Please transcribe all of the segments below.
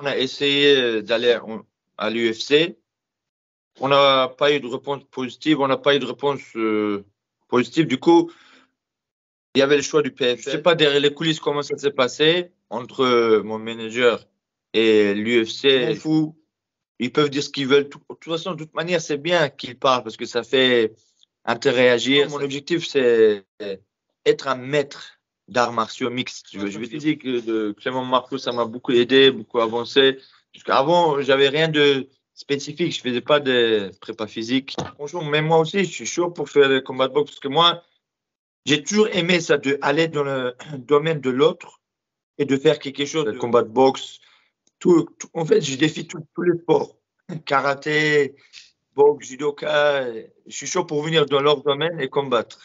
On a essayé d'aller à l'UFC. On n'a pas eu de réponse positive. On n'a pas eu de réponse positive. Du coup, il y avait le choix du PFL. Je ne sais pas derrière les coulisses comment ça s'est passé entre mon manager et l'UFC. Je m'en fous. Ils peuvent dire ce qu'ils veulent. De toute façon, de toute manière, c'est bien qu'ils parlent parce que ça fait interagir. Mon objectif, c'est être un maître d'arts martiaux mixtes. Je veux dire physique de Clément Marco, ça m'a beaucoup aidé, beaucoup avancé. Avant, j'avais rien de spécifique. Je faisais pas de prépa physique. Franchement, même moi aussi, je suis chaud pour faire le combat de boxe parce que moi, j'ai toujours aimé ça, de aller dans le domaine de l'autre et de faire quelque chose. Le combat de boxe, en fait, je défie tous les sports. Karaté, boxe, judoka. Je suis chaud pour venir dans leur domaine et combattre.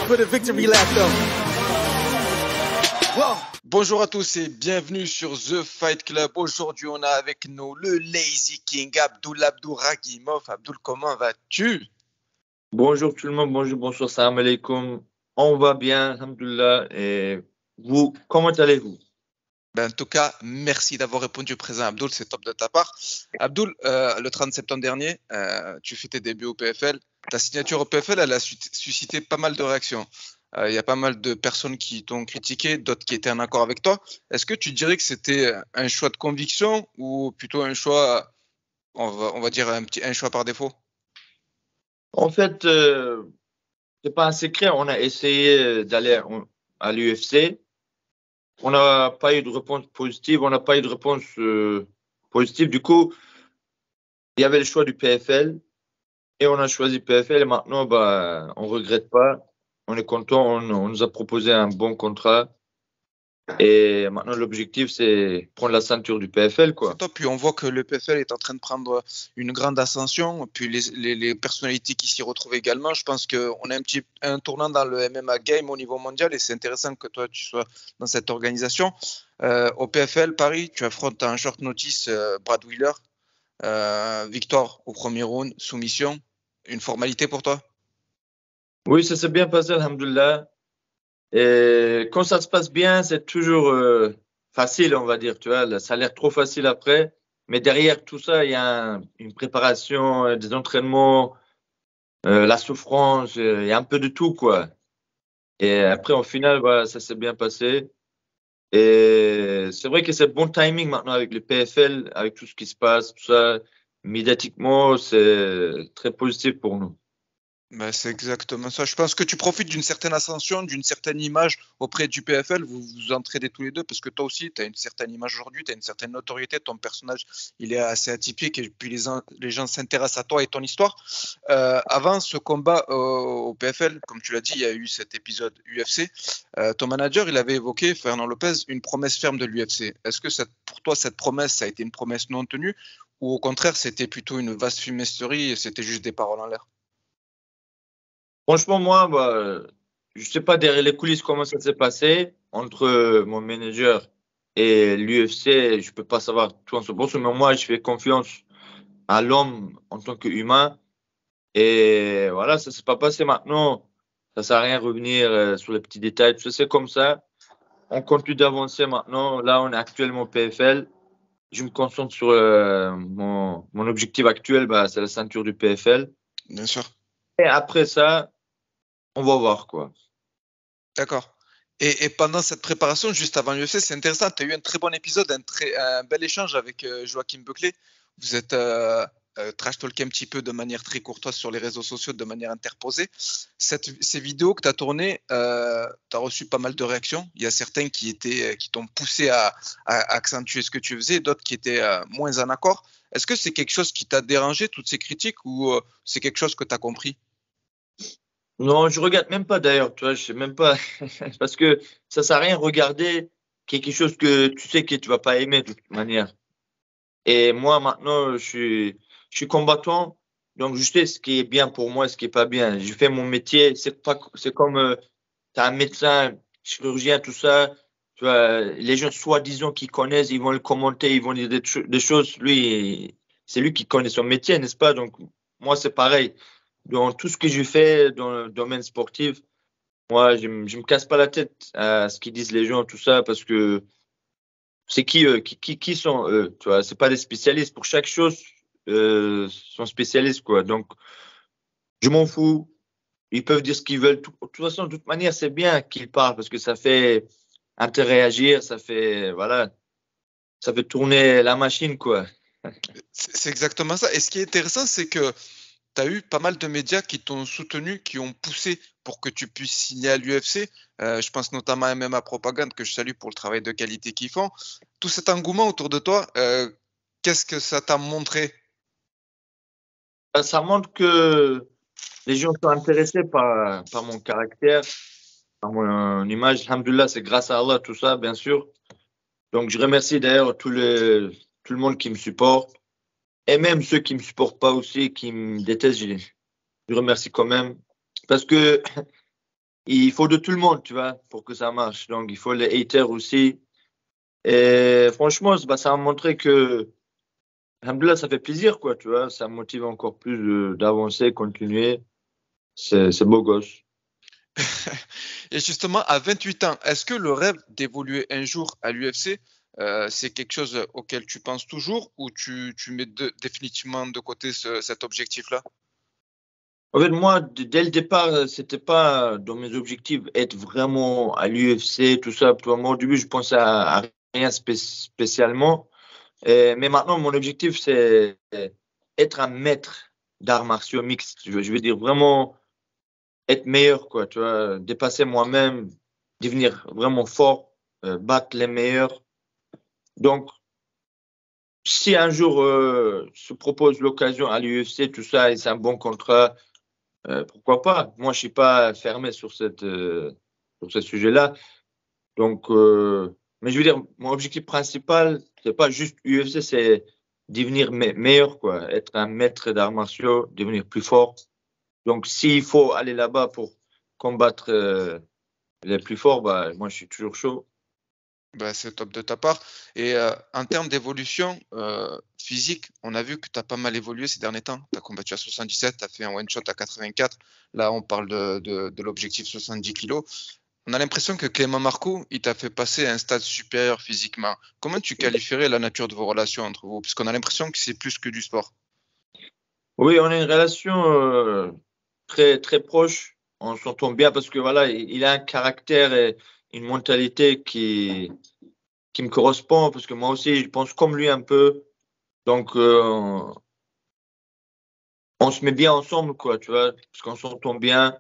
For the victory lap, though. Bonjour à tous et bienvenue sur The Fight Club. Aujourd'hui, on a avec nous le Lazy King, Abdouragimov. Abdoul, comment vas-tu? Bonjour tout le monde, bonsoir, salam alaikum. On va bien, alhamdoulilah. Et vous, comment allez-vous? En tout cas, merci d'avoir répondu présent, Abdoul, c'est top de ta part. Abdoul, le 30 septembre dernier, tu fais tes débuts au PFL. Ta signature au PFL, elle a suscité pas mal de réactions. Il y a pas mal de personnes qui t'ont critiqué, d'autres qui étaient en accord avec toi. Est-ce que tu dirais que c'était un choix de conviction ou plutôt un choix, on va dire un choix par défaut? En fait, c'est pas un secret. On a essayé d'aller à l'UFC. On n'a pas eu de réponse positive. On n'a pas eu de réponse positive. Du coup, il y avait le choix du PFL et on a choisi PFL. Et maintenant, on regrette pas. On est content. On nous a proposé un bon contrat. Et maintenant, l'objectif, c'est prendre la ceinture du PFL, quoi. Puis on voit que le PFL est en train de prendre une grande ascension. Puis les personnalités qui s'y retrouvent également. Je pense qu'on a un tournant dans le MMA game au niveau mondial et c'est intéressant que toi, tu sois dans cette organisation. Au PFL Paris, tu affrontes en short notice Brad Wheeler. Victoire au premier round, soumission. Une formalité pour toi? Oui, ça s'est bien passé, alhamdoulilah. Et quand ça se passe bien, c'est toujours facile, on va dire. Tu vois, ça a l'air trop facile après. Mais derrière tout ça, il y a une préparation, des entraînements, la souffrance, il y a un peu de tout, quoi. Et après, au final, voilà, ça s'est bien passé. Et c'est vrai que c'est bon timing maintenant avec le PFL, avec tout ce qui se passe, tout ça. Médiatiquement, c'est très positif pour nous. C'est exactement ça. Je pense que tu profites d'une certaine ascension, d'une certaine image auprès du PFL. Vous vous entraidez tous les deux parce que toi aussi, tu as une certaine image aujourd'hui, tu as une certaine notoriété. Ton personnage, il est assez atypique et puis les gens s'intéressent à toi et ton histoire. Avant ce combat au PFL, comme tu l'as dit, il y a eu cet épisode UFC. Ton manager, il avait évoqué, Fernand Lopez, une promesse ferme de l'UFC. Est-ce que pour toi, cette promesse, ça a été une promesse non tenue ou au contraire, c'était plutôt une vaste fumisterie et c'était juste des paroles en l'air? Franchement, moi, je sais pas derrière les coulisses comment ça s'est passé entre mon manager et l'UFC. Je peux pas savoir tout en ce moment, mais moi, je fais confiance à l'homme en tant qu'humain. Et voilà, ça s'est pas passé maintenant. Ça sert à rien de revenir sur les petits détails. Tout ça, c'est comme ça. On continue d'avancer maintenant. Là, on est actuellement au PFL. Je me concentre sur mon objectif actuel, c'est la ceinture du PFL. Bien sûr. Et après ça, on va voir quoi. D'accord. Et pendant cette préparation, juste avant l'UFC, c'est intéressant, tu as eu un très bon épisode, un bel échange avec Joachim Buckley. Vous êtes trash talké un petit peu de manière très courtoise sur les réseaux sociaux, de manière interposée. Ces vidéos que tu as tournées, tu as reçu pas mal de réactions. Il y a certains qui t'ont poussé à accentuer ce que tu faisais, d'autres qui étaient moins en accord. Est-ce que c'est quelque chose qui t'a dérangé, toutes ces critiques, ou c'est quelque chose que tu as compris? Non, je regarde même pas d'ailleurs, tu vois, je sais même pas parce que ça sert à rien de regarder quelque chose que tu sais que tu vas pas aimer de toute manière. Et moi maintenant, je suis combattant, donc je sais ce qui est bien pour moi et ce qui est pas bien. Je fais mon métier, c'est comme t'as un médecin, chirurgien, tout ça, tu vois, les gens soi-disant qui connaissent, ils vont le commenter, ils vont dire des choses. Lui, c'est lui qui connaît son métier, n'est-ce pas? Donc moi c'est pareil. Dans tout ce que je fais dans le domaine sportif, Moi, je me casse pas la tête à ce qu'ils disent les gens, tout ça, parce que c'est qui eux? Qui sont eux? Tu vois, c'est pas des spécialistes. Pour chaque chose, sont spécialistes, quoi. Donc, je m'en fous. Ils peuvent dire ce qu'ils veulent. De toute façon, de toute manière, c'est bien qu'ils parlent parce que ça fait interréagir, voilà, ça fait tourner la machine, quoi. C'est exactement ça. Et ce qui est intéressant, c'est que tu as eu pas mal de médias qui t'ont soutenu, qui ont poussé pour que tu puisses signer à l'UFC. Je pense notamment à MMA Propagande, que je salue pour le travail de qualité qu'ils font. Tout cet engouement autour de toi, qu'est-ce que ça t'a montré? Ça montre que les gens sont intéressés par mon caractère, par mon image. Alhamdoulilah, c'est grâce à Allah, tout ça, bien sûr. Donc, je remercie d'ailleurs tout le monde qui me supporte. Et même ceux qui me supportent pas aussi, qui me détestent, je remercie quand même. Parce que il faut de tout le monde, tu vois, pour que ça marche. Donc, il faut les haters aussi. Et franchement, bah, ça a montré que, alhamdoulilah, ça fait plaisir, quoi, tu vois. Ça me motive encore plus d'avancer, continuer. C'est beau gosse. Et justement, à 28 ans, est-ce que le rêve d'évoluer un jour à l'UFC, c'est quelque chose auquel tu penses toujours ou tu mets définitivement de côté cet objectif-là? En fait, moi, dès le départ, c'était pas dans mes objectifs être vraiment à l'UFC, tout ça. Tu vois, moi, au début, je pensais à rien spécialement. Mais maintenant, mon objectif, c'est être un maître d'arts martiaux mixtes. Je veux dire vraiment être meilleur, quoi. Tu vois, dépasser moi-même, devenir vraiment fort, battre les meilleurs. Donc, si un jour se propose l'occasion à l'UFC, tout ça, et c'est un bon contrat, pourquoi pas? Moi, je suis pas fermé sur ce sujet-là. Donc, mais je veux dire, mon objectif principal, c'est pas juste UFC, c'est devenir meilleur, quoi. Être un maître d'arts martiaux, devenir plus fort. Donc, s'il faut aller là-bas pour combattre les plus forts, bah, moi, je suis toujours chaud. Bah, c'est top de ta part. Et en termes d'évolution physique, on a vu que tu as pas mal évolué ces derniers temps. Tu as combattu à 77, tu as fait un one-shot à 84. Là, on parle de l'objectif 70 kilos. On a l'impression que Clément Marcoux, il t'a fait passer à un stade supérieur physiquement. Comment tu qualifierais la nature de vos relations entre vous? Parce qu'on a l'impression que c'est plus que du sport. Oui, on a une relation très, très proche. On s'entend bien parce que voilà, il a un caractère et une mentalité qui me correspond parce que moi aussi, je pense comme lui un peu. Donc, on se met bien ensemble, quoi, tu vois, parce qu'on s'entend bien.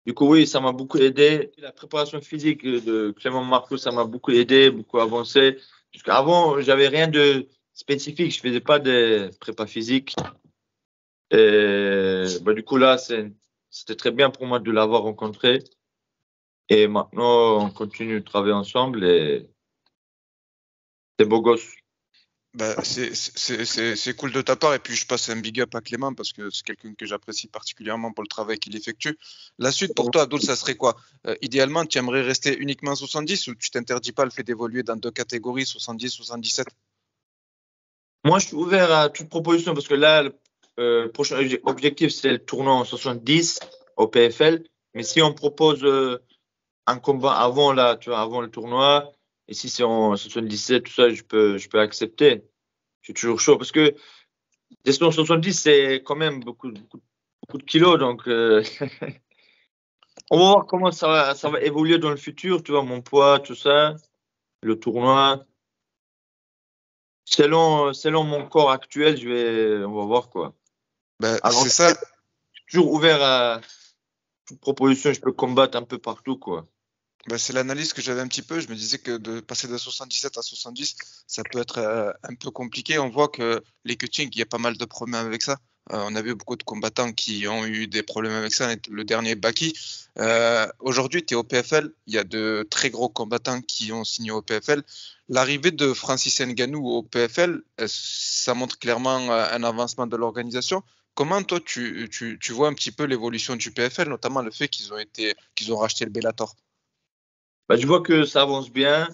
Du coup, oui, ça m'a beaucoup aidé. La préparation physique de Clément Marco, ça m'a beaucoup aidé, beaucoup avancé. Parce qu'avant, j'avais rien de spécifique, je faisais pas de prépa physique. Et bah, du coup, là, c'était très bien pour moi de l'avoir rencontré. Et maintenant, on continue de travailler ensemble et c'est beau gosse. Bah, c'est cool de ta part et puis je passe un big up à Clément parce que c'est quelqu'un que j'apprécie particulièrement pour le travail qu'il effectue. La suite pour toi, Abdul, ça serait quoi? Idéalement, tu aimerais rester uniquement 70 ou tu t'interdis pas le fait d'évoluer dans deux catégories, 70, 77? Moi, je suis ouvert à toute proposition parce que là, le prochain objectif, c'est le tournoi en 70 au PFL. Mais si on me propose un combat avant, là, tu vois, avant le tournoi, et si c'est en 77, tout ça, je peux accepter. Je suis toujours chaud parce que des 170, c'est quand même beaucoup de kilos. Donc, on va voir comment ça va évoluer dans le futur, tu vois, mon poids, tout ça, le tournoi. Selon mon corps actuel, on va voir quoi. Bah, Alors, c'est ça. toujours ouvert à toute proposition, je peux combattre un peu partout, quoi. Bah, c'est l'analyse que j'avais un petit peu. Je me disais que de passer de 77 à 70, ça peut être un peu compliqué. On voit que les cutting, il y a pas mal de problèmes avec ça. On a vu beaucoup de combattants qui ont eu des problèmes avec ça. Le dernier, Baki. Aujourd'hui, tu es au PFL. Il y a de très gros combattants qui ont signé au PFL. L'arrivée de Francis Ngannou au PFL, ça montre clairement un avancement de l'organisation. Comment toi, tu vois un petit peu l'évolution du PFL, notamment le fait qu'ils ont racheté le Bellator? Bah, je vois que ça avance bien.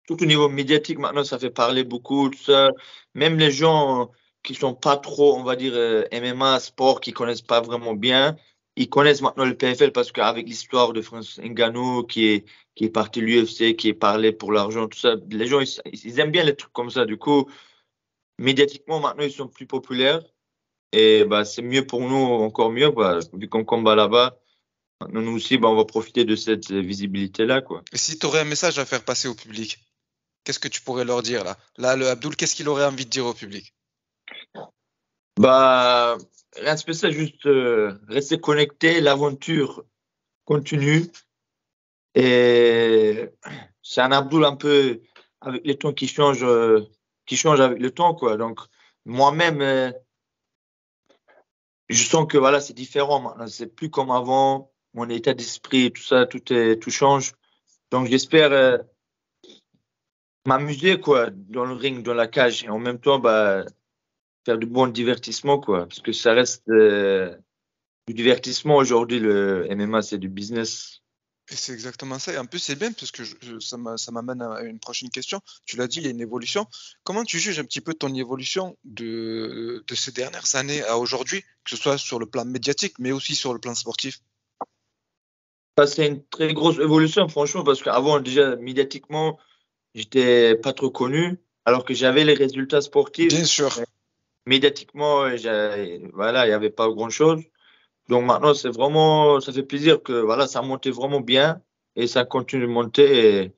Tout au niveau médiatique, maintenant, ça fait parler beaucoup, tout ça. Même les gens qui sont pas trop, on va dire, MMA, sport, qui connaissent pas vraiment bien, ils connaissent maintenant le PFL parce qu'avec l'histoire de Francis Ngannou qui est parti de l'UFC, qui est parlé pour l'argent, tout ça, les gens, ils aiment bien les trucs comme ça. Du coup, médiatiquement, maintenant, ils sont plus populaires. Et bah, c'est mieux pour nous, encore mieux, bah, vu qu'on combat là-bas. Maintenant, nous aussi, bah, on va profiter de cette visibilité-là, quoi. Et si tu aurais un message à faire passer au public, qu'est-ce que tu pourrais leur dire là? Là, le Abdul, qu'est-ce qu'il aurait envie de dire au public? Bah, rien de spécial, juste rester connecté, l'aventure continue. Et c'est un Abdul un peu avec les temps qui change avec le temps, quoi. Donc, moi-même, je sens que voilà, c'est différent maintenant. C'est plus comme avant. Mon état d'esprit, tout ça, tout change. Donc, j'espère m'amuser, quoi, dans le ring, dans la cage. Et en même temps, bah, faire du bon divertissement, quoi. Parce que ça reste du divertissement aujourd'hui. Le MMA, c'est du business. Et c'est exactement ça. Et en plus, c'est bien parce que ça m'amène à une prochaine question. Tu l'as dit, il y a une évolution. Comment tu juges un petit peu ton évolution de ces dernières années à aujourd'hui, que ce soit sur le plan médiatique, mais aussi sur le plan sportif? Ça, c'est une très grosse évolution, franchement, parce qu'avant, déjà, médiatiquement, j'étais pas trop connu, alors que j'avais les résultats Bien sportifs. sûr. Médiatiquement, voilà, il n'y avait pas grand-chose. Donc maintenant, c'est vraiment, ça fait plaisir que voilà, ça montait vraiment bien et ça continue de monter. Et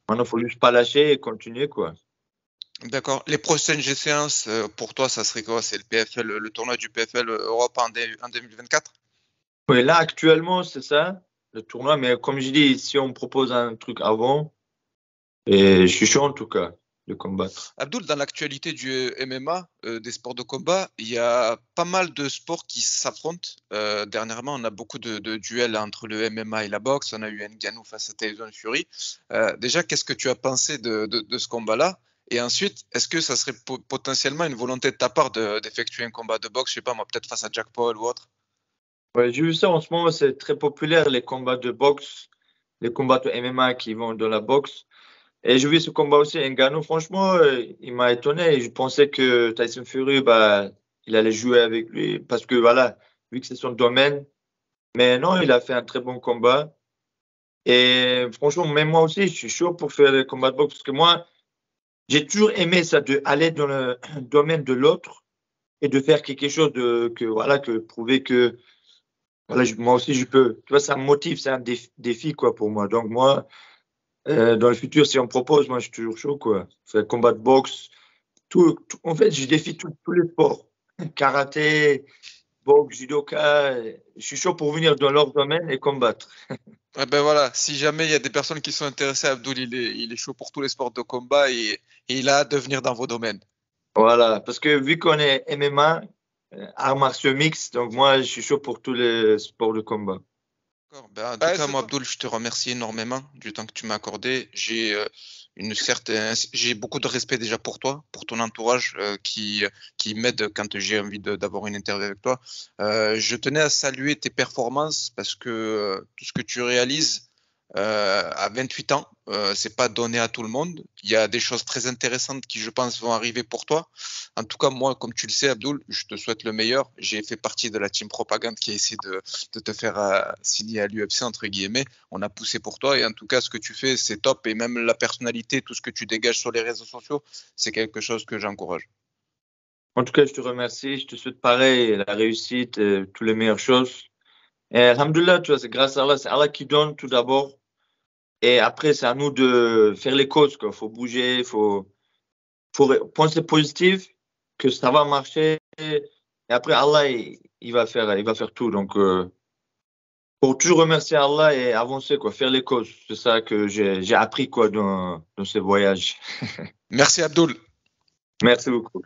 maintenant, il faut juste pas lâcher et continuer, quoi. D'accord. Les prochaines séances, pour toi, ça serait quoi? C'est le PFL, le tournoi du PFL Europe en 2024? Oui, là, actuellement, c'est ça, le tournoi. Mais comme je dis, si on me propose un truc avant, et je suis chaud en tout cas de combattre. Abdul, dans l'actualité du MMA, des sports de combat, il y a pas mal de sports qui s'affrontent. Dernièrement, on a beaucoup de duels entre le MMA et la boxe. On a eu Ngannou face à Tyson Fury. Déjà, qu'est-ce que tu as pensé de ce combat-là? Et ensuite, est-ce que ça serait potentiellement une volonté de ta part d'effectuer un combat de boxe, je sais pas moi, peut-être face à Jack Paul ou autre? Ouais, j'ai vu ça en ce moment, c'est très populaire, les combats de boxe, les combats de MMA qui vont dans la boxe. Et j'ai vu ce combat aussi, Ngannou, franchement, il m'a étonné. Je pensais que Tyson Fury, bah, il allait jouer avec lui parce que voilà, vu que c'est son domaine. Mais non, il a fait un très bon combat. Et franchement, même moi aussi, je suis chaud pour faire le combat de boxe parce que moi, j'ai toujours aimé ça, de aller dans le domaine de l'autre et de faire quelque chose que voilà, que prouver que voilà, moi aussi je peux. Tu vois, ça me motive, c'est un défi quoi pour moi. Donc moi, dans le futur, si on me propose, moi je suis toujours chaud quoi. Faire combat de boxe, en fait, je défie tous les sports, karaté, boxe, judoka. Je suis chaud pour venir dans leur domaine et combattre. Eh ben voilà, si jamais il y a des personnes qui sont intéressées, Abdul, il est chaud pour tous les sports de combat et il a hâte de venir dans vos domaines. Voilà, parce que vu qu'on est MMA, arts martiaux mixtes, donc moi je suis chaud pour tous les sports de combat. D'accord. Ben, en tout cas, moi, Abdul, je te remercie énormément du temps que tu m'as accordé. J'ai beaucoup de respect déjà pour toi, pour ton entourage qui m'aide quand j'ai envie d'avoir une interview avec toi. Je tenais à saluer tes performances parce que tout ce que tu réalises à 28 ans, c'est pas donné à tout le monde. Il y a des choses très intéressantes qui, je pense, vont arriver pour toi. En tout cas, moi, comme tu le sais, Abdul, je te souhaite le meilleur. J'ai fait partie de la team propagande qui a essayé de te faire signer à l'UFC, entre guillemets. On a poussé pour toi et en tout cas, ce que tu fais, c'est top. Et même la personnalité, tout ce que tu dégages sur les réseaux sociaux, c'est quelque chose que j'encourage. En tout cas, je te remercie, je te souhaite pareil, la réussite, toutes les meilleures choses. Et alhamdoulilah, tu vois, c'est grâce à Allah, c'est Allah qui donne tout d'abord. Et après, c'est à nous de faire les causes, quoi. Faut bouger, faut penser positif, que ça va marcher. Et après, Allah, il va faire tout. Donc, pour toujours remercier Allah et avancer, quoi, faire les causes. C'est ça que j'ai appris, quoi, dans ces voyages. Merci, Abdul. Merci beaucoup.